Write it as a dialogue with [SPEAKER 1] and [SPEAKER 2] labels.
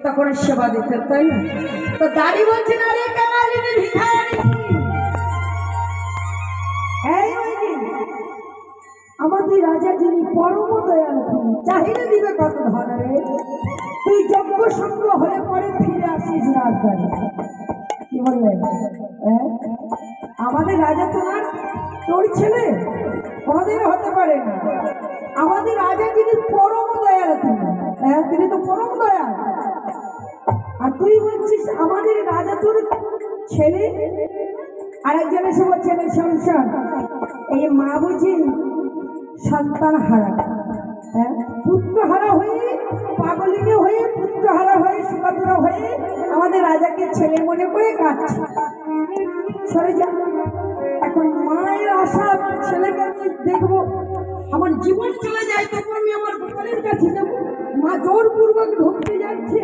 [SPEAKER 1] তখন সেবা দিতে, তাই না? তো দাঁড়ি বলছে না রে কাঙালিনীর ভিখারি, আমাদের রাজা যিনি পরম দয়ালু, চাহিদা দিবে কত ধন রে? তুই যজ্ঞ সঙ্গ হয়ে পরে ফিরে আসিস রাজধানী। কি বললেন? আমাদের রাজা তোমার তোর ছেলে কোনদিন হতে পারে না। আমাদের রাজা যিনি পরম দয়ালু, তিনি তো পরম দয়াল। আর তুই বলছিস আমাদের রাজা তোর ছেলে? আরেকজন এসে বলছেন সংসার এই মা বুঝি সন্তান হারা, পুত্র হারা হয়ে, পাগলিনী হয়ে, পুত্র হারা হয়ে, সুকাতুরা হয়ে আমাদের রাজাকে ছেলে মনে করে কাঁদছে। সরে যা, এখন মায়ের আশা আমার ছেলেকে আমি দেখবো, আমার জীবন চলে যায় তবু আমি আমার গোপালের কাছে যাবো। মা জোরপূর্বক ঢুকতে যাচ্ছে,